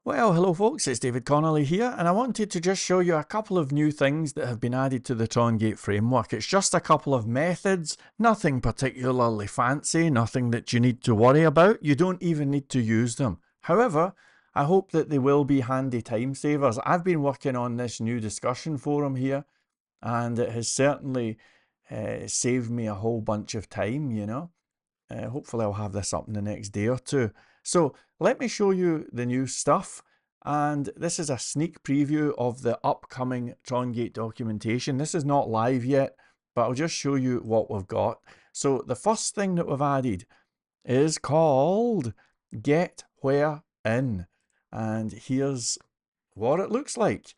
Well, hello folks, it's David Connolly here, and I wanted to just show you a couple of new things that have been added to the Trongate framework. It's just a couple of methods, nothing particularly fancy, nothing that you need to worry about. You don't even need to use them. However, I hope that they will be handy time savers. I've been working on this new discussion forum here, and it has certainly saved me a whole bunch of time. Hopefully I'll have this up in the next day or two. So let me show you the new stuff. And this is a sneak preview of the upcoming Trongate documentation. This is not live yet, but I'll just show you what we've got. So the first thing that we've added is called Get Where In. And here's what it looks like.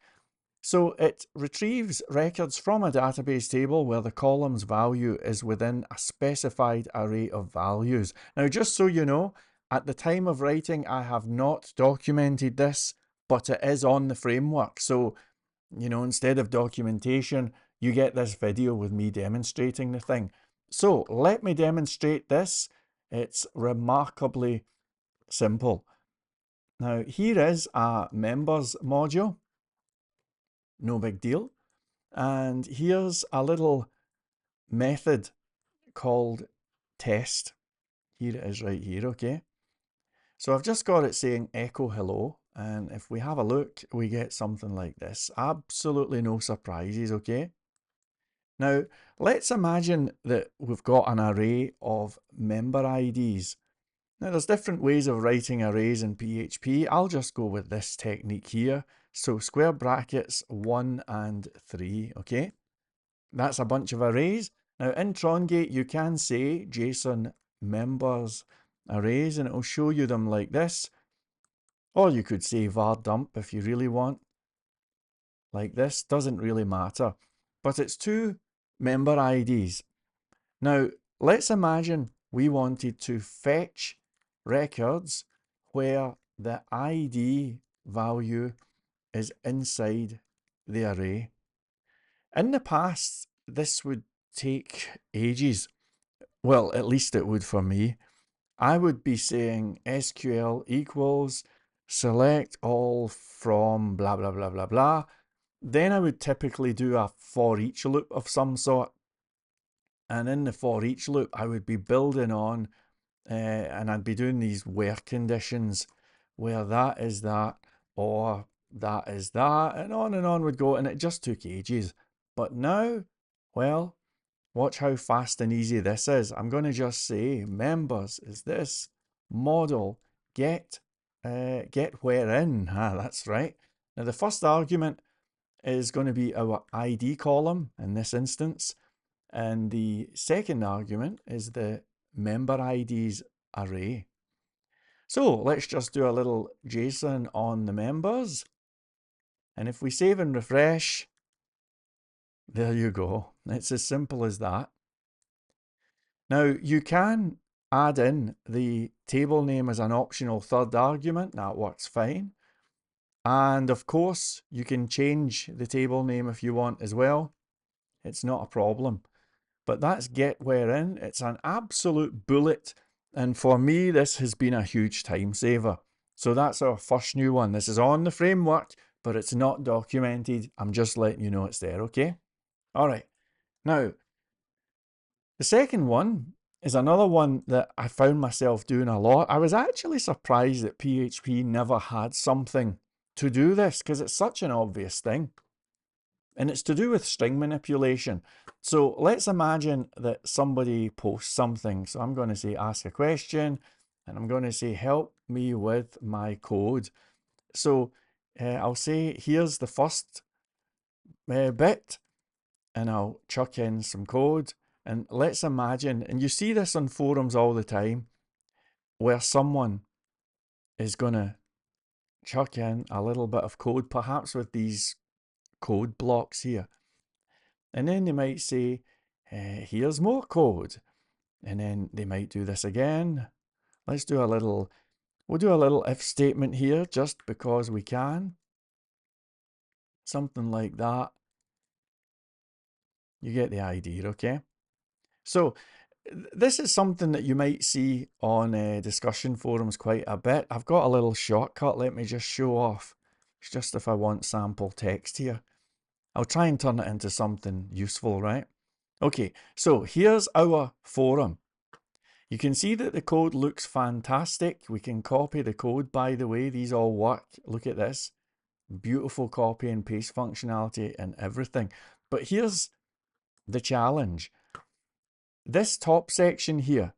So it retrieves records from a database table where the column's value is within a specified array of values. Now, just so you know, at the time of writing, I have not documented this, but it is on the framework. So, instead of documentation, you get this video with me demonstrating the thing. So let me demonstrate this. It's remarkably simple. Now, here is a members module. No big deal. And here's a little method called test. Here it is right here, okay? So I've just got it saying echo hello. And if we have a look, we get something like this. Absolutely no surprises, okay? Now, let's imagine that we've got an array of member IDs. Now, there's different ways of writing arrays in PHP. I'll just go with this technique here. So square brackets 1 and 3, okay? That's a bunch of arrays. Now in Trongate, you can say JSON members arrays, and it'll show you them like this. Or you could say var dump if you really want. Like this, doesn't really matter. But it's two member IDs. Now, let's imagine we wanted to fetch records where the ID value is inside the array. In the past, this would take ages. Well, at least it would for me. I would be saying SQL equals select all from blah, blah, blah, blah, blah. Then I would typically do a for each loop of some sort. And in the for each loop, I would be building on and I'd be doing these where conditions where that is that or that is that, and on would go, and it just took ages. But now, well, watch how fast and easy this is. I'm going to just say members is this model get where in. That's right. Now the first argument is going to be our ID column in this instance, and the second argument is the member IDs array. So let's just do a little JSON on the members, and if we save and refresh, there you go. It's as simple as that. Now you can add in the table name as an optional third argument. That works fine. And of course, you can change the table name if you want as well. It's not a problem. But that's get where in. It's an absolute bullet. And for me, this has been a huge time saver. So that's our first new one. This is on the framework, but it's not documented. I'm just letting you know it's there, okay? All right. Now, the second one is another one that I found myself doing a lot. I was actually surprised that PHP never had something to do this because it's such an obvious thing. And it's to do with string manipulation. So let's imagine that somebody posts something. So I'm going to say ask a question, and I'm going to say help me with my code. So I'll say here's the first bit, and I'll chuck in some code. And let's imagine, and you see this on forums all the time, where someone is going to chuck in a little bit of code, perhaps with these code blocks here. And then they might say, here's more code. And then they might do this again. Let's do we'll do a little if statement here just because we can. Something like that. You get the idea, okay? So This is something that you might see on discussion forums quite a bit. I've got a little shortcut. Let me just show off. It's just if I want sample text here. I'll try and turn it into something useful, right? Okay, so here's our forum. You can see that the code looks fantastic. We can copy the code, by the way. These all work. Look at this. Beautiful copy and paste functionality and everything. But here's the challenge. This top section here,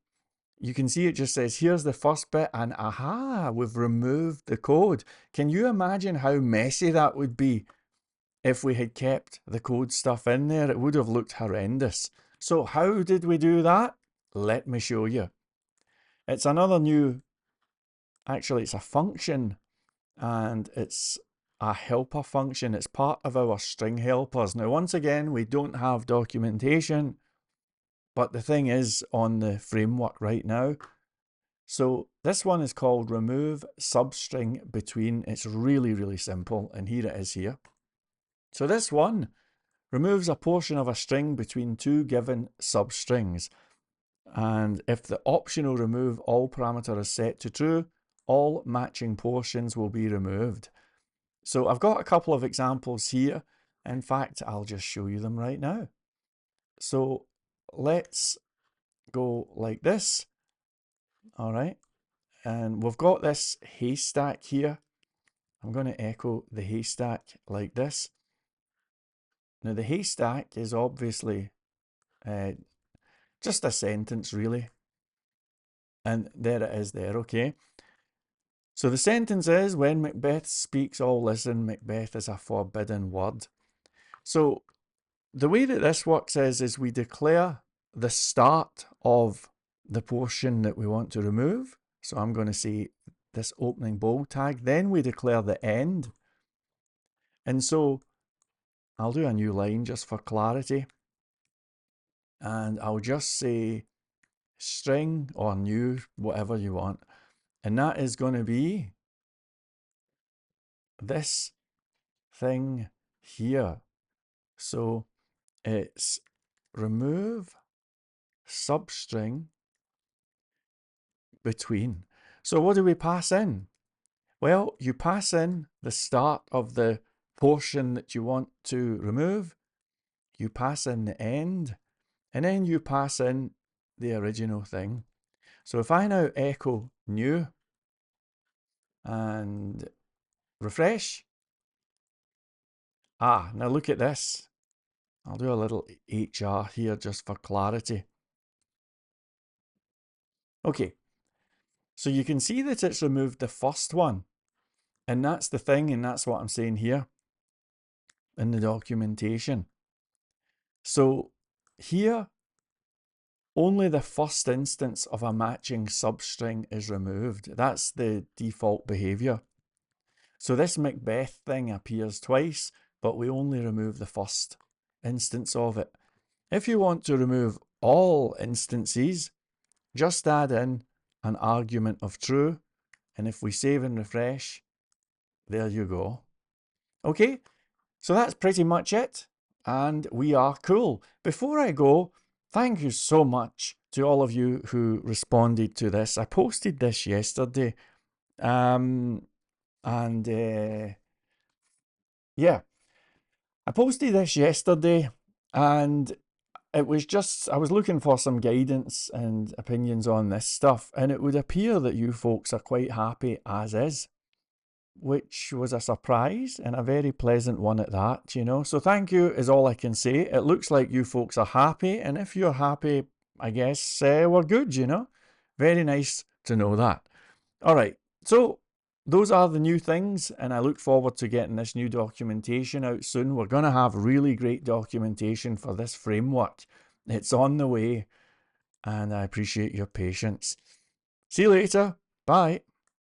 you can see it just says, here's the first bit, and aha, we've removed the code. Can you imagine how messy that would be if we had kept the code stuff in there? It would have looked horrendous. So how did we do that? Let me show you. It's another new, actually it's a function, and it's a helper function. It's part of our string helpers. Now, once again, we don't have documentation, but the thing is on the framework right now. So this one is called remove substring between. It's really, really simple, and here it is here. So this one removes a portion of a string between two given substrings. And if the optional remove all parameter is set to true, all matching portions will be removed. So I've got a couple of examples here. In fact, I'll just show you them right now. So let's go like this. All right. And we've got this haystack here. I'm going to echo the haystack like this. Now the haystack is obviously just a sentence really. And there it is there, okay. So the sentence is, when Macbeth speaks, all listen, Macbeth is a forbidden word. So the way that this works is we declare the start of the portion that we want to remove. So I'm going to say this opening bold tag, then we declare the end. And so I'll do a new line just for clarity. And I'll just say string or new, whatever you want. And that is going to be this thing here. So it's remove substring between. So what do we pass in? Well, you pass in the start of the portion that you want to remove, you pass in the end, and then you pass in the original thing. So if I now echo new and refresh, now look at this. I'll do a little HR here just for clarity. Okay, so you can see that it's removed the first one. And that's the thing, and that's what I'm saying here in the documentation. So here, only the first instance of a matching substring is removed. That's the default behavior. So this Macbeth thing appears twice, but we only remove the first instance of it. If you want to remove all instances, just add in an argument of true, and if we save and refresh, there you go. Okay, so that's pretty much it, and we are cool. Before I go, thank you so much to all of you who responded to this. I posted this yesterday, yeah, I posted this yesterday, and it was just, I was looking for some guidance and opinions on this stuff, and it would appear that you folks are quite happy as is, which was a surprise and a very pleasant one at that, you know. So thank you is all I can say. It looks like you folks are happy, and if you're happy, I guess we're good, you know. Very nice to know that. All right, so those are the new things, and I look forward to getting this new documentation out soon. We're going to have really great documentation for this framework. It's on the way, and I appreciate your patience. See you later. Bye.